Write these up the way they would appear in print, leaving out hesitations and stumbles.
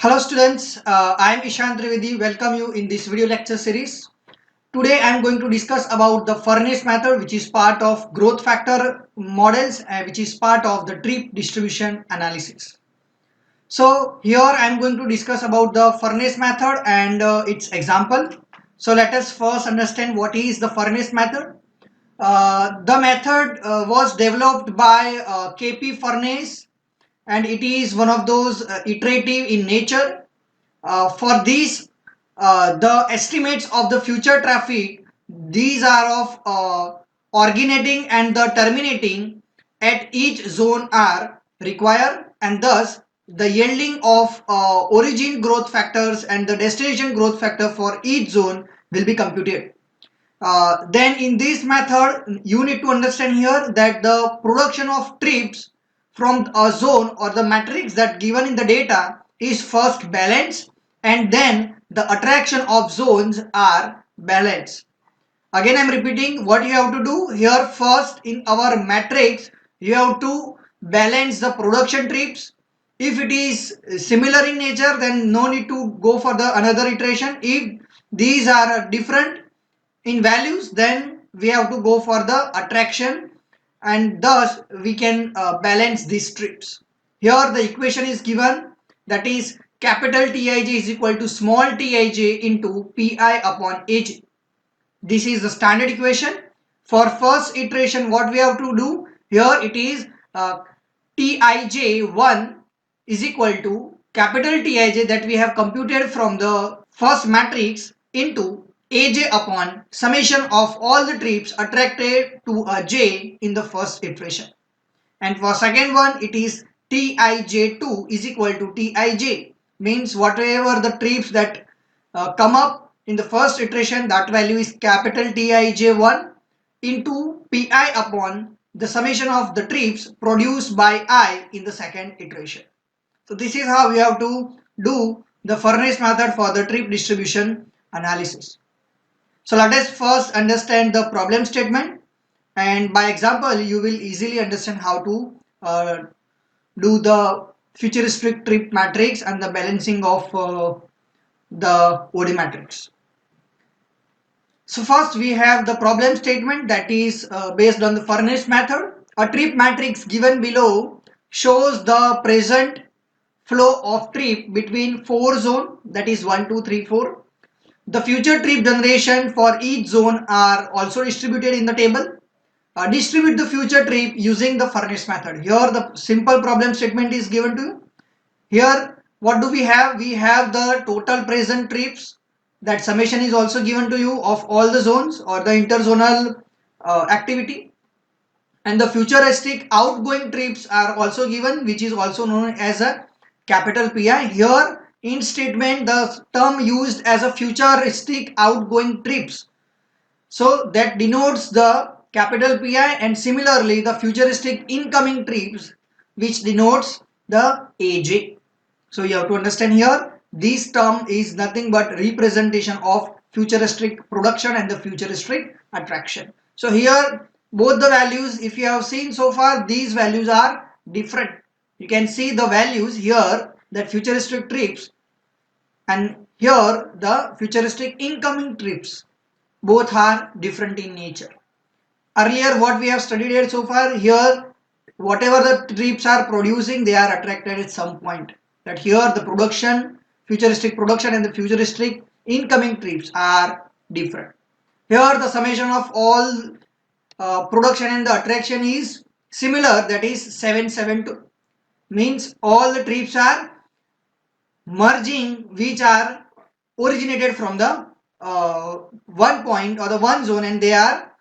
Hello students, I am Ishan Trivedi. Welcome you in this video lecture series. Today I am going to discuss about the furnace method, which is part of growth factor models and which is part of the trip distribution analysis. So here I am going to discuss about the furnace method and its example. So let us first understand what is the furnace method. The method was developed by KP Furnace, and it is one of those iterative in nature. For these, the estimates of the future traffic, these are of originating and the terminating at each zone are required, and thus the yielding of origin growth factors and the destination growth factor for each zone will be computed. Then in this method you need to understand here that the production of trips from a zone or the matrix that given in the data is first balanced, and then the attraction of zones are balanced. Again I'm repeating what you have to do here. First, in our matrix you have to balance the production trips. If it is similar in nature, then no need to go for the another iteration. If these are different in values, then we have to go for the attraction, and thus we can balance these trips. Here the equation is given, that is capital Tij is equal to small tij into pi upon aj. This is the standard equation. For first iteration, what we have to do here, it is Tij1 is equal to capital Tij that we have computed from the first matrix into Aj upon summation of all the trips attracted to a J in the first iteration. And for second one, it is Tij2 is equal to Tij, means whatever the trips that come up in the first iteration, that value is capital Tij1 into Pi upon the summation of the trips produced by I in the second iteration. So this is how we have to do the furnace method for the trip distribution analysis. So let us first understand the problem statement, and by example you will easily understand how to do the futuristic trip matrix and the balancing of the OD matrix. So first we have the problem statement that is based on the furnace method. A trip matrix given below shows the present flow of trip between 4 zones, that is 1, 2, 3, 4. The future trip generation for each zone are also distributed in the table. Distribute the future trip using the furnace method. Here the simple problem statement is given to you. Here what do we have? We have the total present trips, that summation is also given to you of all the zones or the interzonal activity, and the futuristic outgoing trips are also given, which is also known as a capital Pi. Here in statement the term used as a futuristic outgoing trips, so that denotes the capital Pi, and similarly the futuristic incoming trips which denotes the Aj. So you have to understand here, this term is nothing but representation of futuristic production and the futuristic attraction. So here both the values, if you have seen so far, these values are different. You can see the values here, that futuristic trips, and here the futuristic incoming trips, both are different in nature. Earlier what we have studied here so far, here whatever the trips are producing, they are attracted at some point. That here the production, futuristic production and the futuristic incoming trips are different. Here the summation of all production and the attraction is similar, that is 772. Means all the trips are merging which are originated from the one point or the one zone, and they are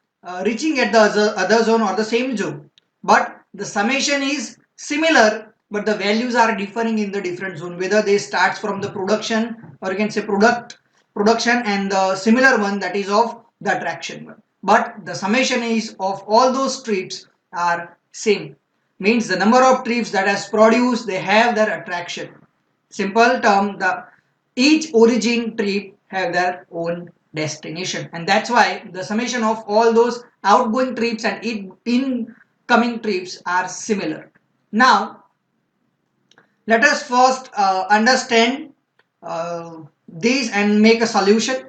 reaching at the other zone or the same zone, but the summation is similar, but the values are differing in the different zone, whether they starts from the production or you can say production and the similar one, that is of the attraction one, but the summation is of all those trips are same. Means the number of trips that has produced, they have their attraction. Simple term, the each origin trip have their own destination, and that's why the summation of all those outgoing trips and incoming trips are similar. Now let us first understand these and make a solution.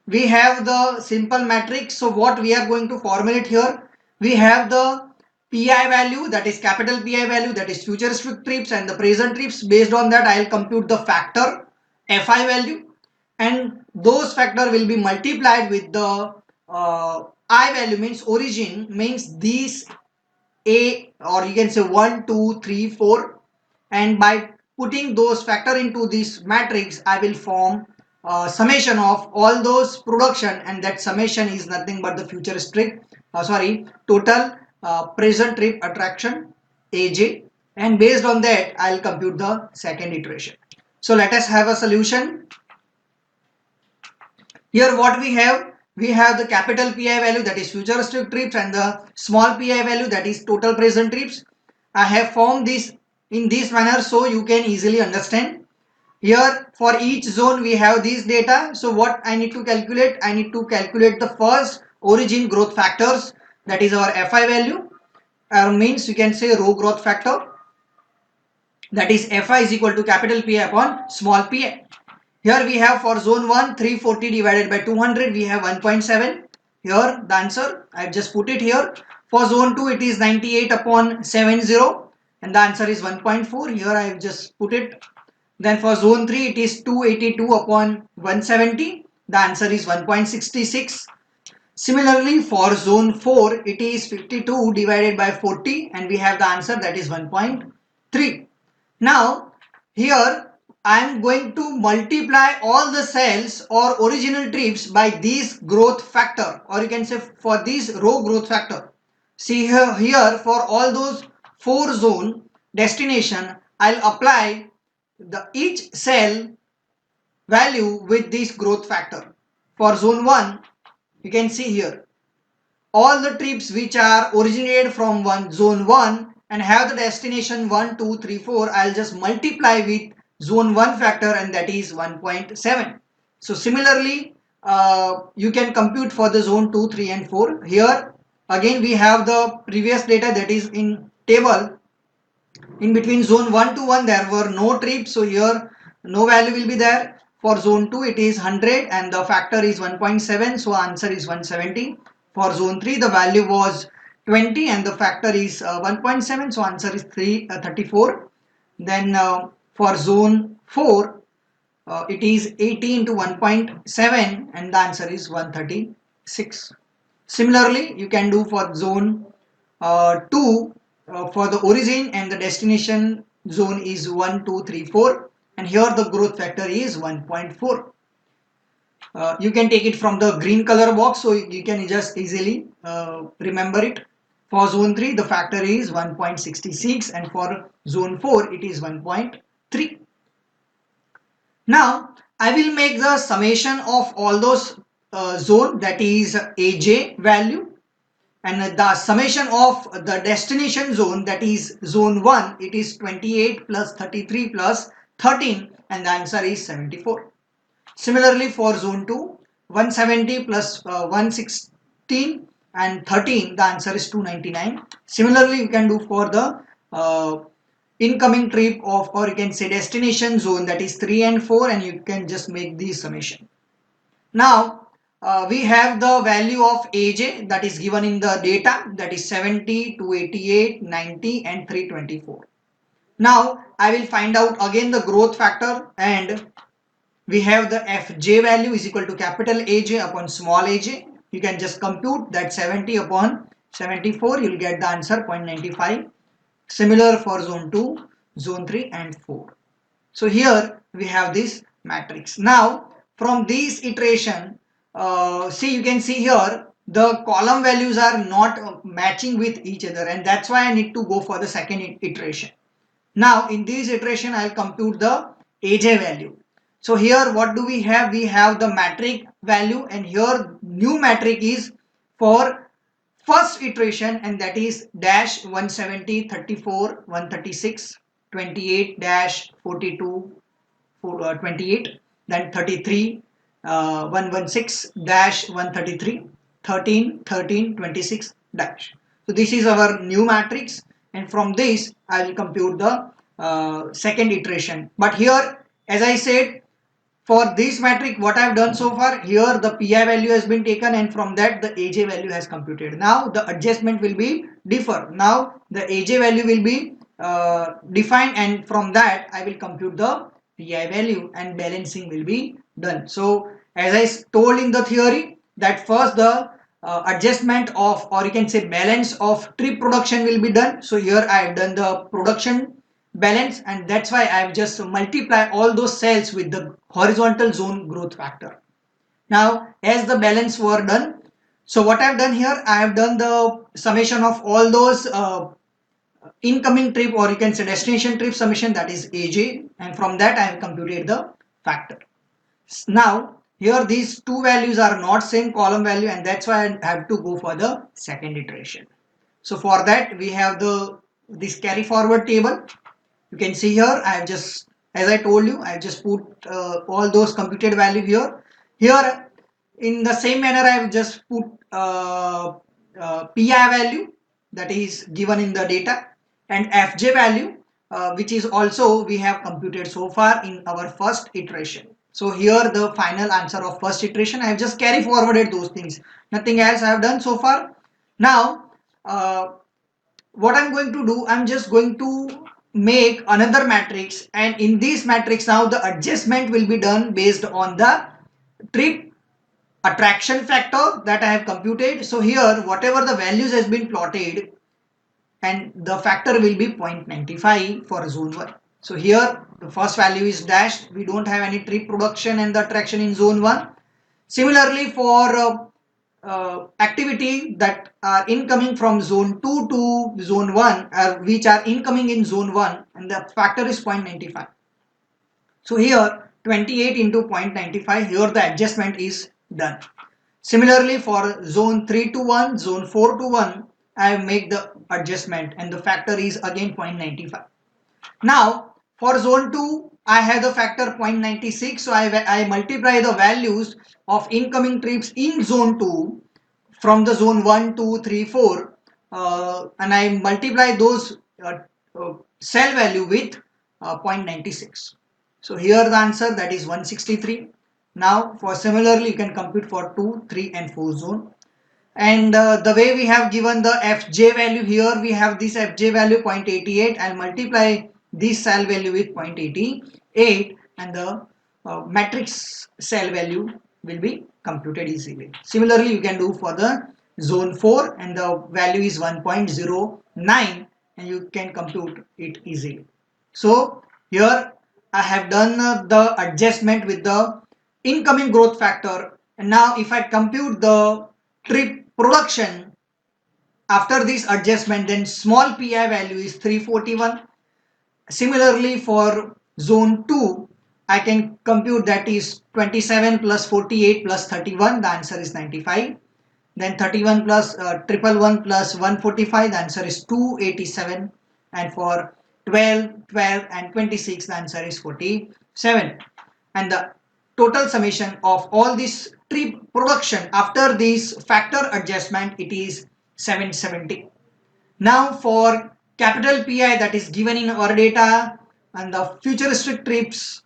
We have the simple matrix. So what we are going to formulate here, we have the PI value, that is capital PI value, that is futuristic trips, and the present trips. Based on that, I'll compute the factor FI value, and those factor will be multiplied with the I value, means origin, means these A, or you can say 1, 2, 3, 4, and by putting those factor into this matrix, I will form summation of all those production, and that summation is nothing but the futuristic total present trip attraction AJ, and based on that I'll compute the second iteration. So let us have a solution. Here what we have the capital PI value, that is futuristic trips, and the small PI value, that is total present trips. I have formed this in this manner so you can easily understand. Here for each zone we have these data. So what I need to calculate? I need to calculate the first origin growth factors, that is our FI value, means you can say row growth factor, that is FI is equal to capital PI upon small PI. Here we have for zone 1 340 divided by 200, we have 1.7. Here the answer I have just put it here. For zone 2 it is 98 upon 70, and the answer is 1.4. Here I have just put it. Then for zone 3 it is 282 upon 170, the answer is 1.66. Similarly for zone 4 it is 52 divided by 40, and we have the answer, that is 1.3. Now here I am going to multiply all the cells or original trips by this growth factor, or you can say for this row growth factor. See here for all those 4 zone destination, I'll apply the each cell value with this growth factor. For zone 1, you can see here all the trips which are originated from zone 1 and have the destination 1, 2, 3, 4, I'll just multiply with zone 1 factor, and that is 1.7. So similarly, you can compute for the zone 2, 3 and 4. Here again we have the previous data, that is in table. In between zone 1 to 1 there were no trips, so here no value will be there. For zone 2 it is 100 and the factor is 1.7, so answer is 170. For zone 3 the value was 20 and the factor is 1.7, so answer is 34. Then for zone 4 it is 80 into 1.7 and the answer is 136. Similarly you can do for zone 2, for the origin and the destination zone is 1, 2, 3, 4, and here the growth factor is 1.4. You can take it from the green color box, so you can just easily remember it. For zone 3 the factor is 1.66 and for zone 4 it is 1.3. Now I will make the summation of all those zone, that is AJ value, and the summation of the destination zone, that is zone 1, it is 28 plus 33 plus 13, and the answer is 74. Similarly for zone 2, 170 plus 116 and 13, the answer is 299. Similarly you can do for the incoming trip of, or you can say destination zone, that is 3 and 4, and you can just make the summation. Now we have the value of AJ that is given in the data, that is 70, 288, 90 and 324. Now I will find out again the growth factor, and we have the FJ value is equal to capital AJ upon small aj. You can just compute that 70 upon 74, you will get the answer 0.95. Similar for zone 2, zone 3 and 4. So here we have this matrix. Now from this iteration, see, you can see here the column values are not matching with each other, and that's why I need to go for the second iteration. Now in this iteration I'll compute the AJ value. So here what do we have? We have the matrix value, and here new matrix is for first iteration, and that is dash 170, 34, 136, 28 dash 42, 28, then 33, 116 dash 133, 13, 13, 26 dash. So this is our new matrix, and from this I will compute the second iteration. But here, as I said, For this matrix, what I have done so far, here the pi value has been taken and from that the aj value has computed. Now the adjustment will be differ. Now the aj value will be defined and from that I will compute the pi value and balancing will be done. So as I told in the theory that first the adjustment of, or you can say balance of trip production will be done. So here I have done the production balance and that's why I have just multiply all those cells with the horizontal zone growth factor. Now as the balance were done, so what I have done here, I have done the summation of all those incoming trip, or you can say destination trip summation, that is aj, and from that I have computed the factor. Now here these two values are not same column value and that's why I have to go for the second iteration. So for that we have this carry forward table. You can see here I have just, as I told you, I have just put all those computed value here. Here in the same manner I have just put pi value that is given in the data and fj value which is also we have computed so far in our first iteration. So here the final answer of first iteration, I have just carry forwarded those things, nothing else I have done so far. Now what I'm going to do, I'm just going to make another matrix and in this matrix now the adjustment will be done based on the trip attraction factor that I have computed. So here whatever the values has been plotted and the factor will be 0.95 for zone 1. So here the first value is dashed, we don't have any trip production and the attraction in zone 1. Similarly for activity that are incoming from zone 2 to zone 1 which are incoming in zone 1 and the factor is 0.95. So here 28 into 0.95, here the adjustment is done. Similarly for zone 3 to 1, zone 4 to 1, I make the adjustment and the factor is again 0.95. Now for zone 2 I have the factor 0.96, so I multiply the values of incoming trips in zone 2 from the zone 1, 2, 3, 4 and I multiply those cell value with 0.96. So here the answer, that is 163. Now for similarly you can compute for 2, 3 and 4 zone. And the way we have given the fj value, here we have this fj value 0.88. I'll multiply this cell value with 0.88 and the matrix cell value will be computed easily. Similarly you can do for the zone 4 and the value is 1.09 and you can compute it easily. So here I have done the adjustment with the incoming growth factor, and now if I compute the trip production after this adjustment, then small pi value is 341. Similarly for zone 2 I can compute, that is 27 plus 48 plus 31, the answer is 95. Then 31 plus 111 plus 145, the answer is 287. And for 12, 12 and 26, the answer is 47. And the total summation of all this trip production after this factor adjustment, it is 770. Now for capital pi that is given in our data and the futuristic trips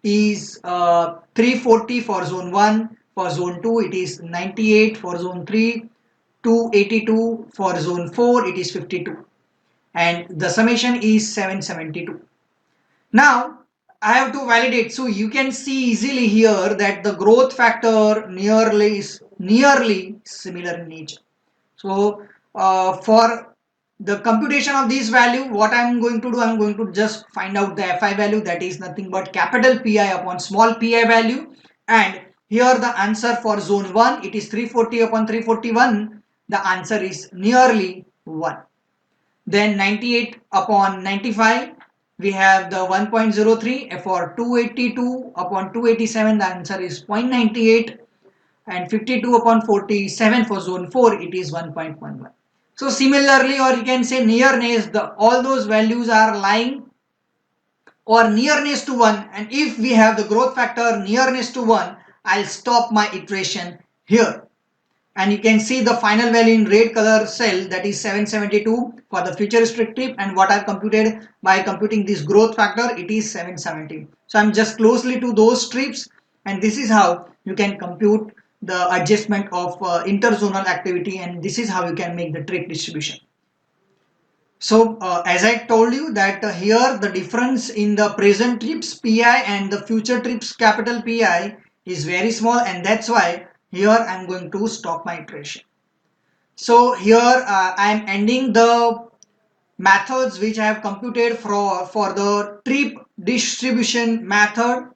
is 340 for zone 1, for zone 2 it is 98, for zone 3 282, for zone 4 it is 52 and the summation is 772. Now I have to validate, so you can see easily here that the growth factor is nearly similar in nature. So for the computation of this value, what I am going to do, I am going to just find out the fi value, that is nothing but capital pi upon small pi value, and here the answer for zone 1 it is 340 upon 341, the answer is nearly 1. Then 98 upon 95 we have the 1.03, for 282 upon 287 the answer is 0.98, and 52 upon 47 for zone 4 it is 1.11. So similarly, or you can say nearness, all those values are lying or nearness to 1, and if we have the growth factor nearness to 1, I'll stop my iteration here. And you can see the final value in red color cell, that is 772 for the futuristic trip, and what I've computed by computing this growth factor, it is 770. So I'm just closely to those trips, and this is how you can compute the adjustment of interzonal activity, and this is how you can make the trip distribution. So as I told you that here the difference in the present trips pi and the future trips capital Pi is very small, and that's why here I'm going to stop my iteration. So here I'm ending the methods which I have computed for the trip distribution method,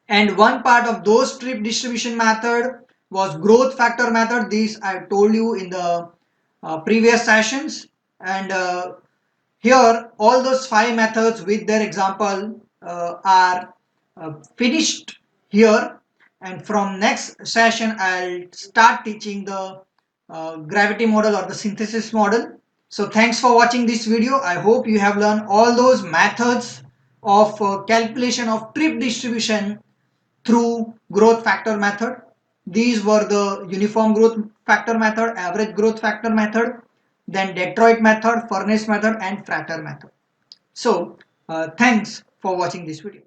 and one part of those trip distribution method was growth factor method. This I told you in the previous sessions, and here all those 5 methods with their example are finished here, and from next session I'll start teaching the gravity model or the synthesis model. So thanks for watching this video. I hope you have learned all those methods of calculation of trip distribution through growth factor method. These were the uniform growth factor method, average growth factor method, then Detroit method, furnace method, and Frater method. So thanks for watching this video.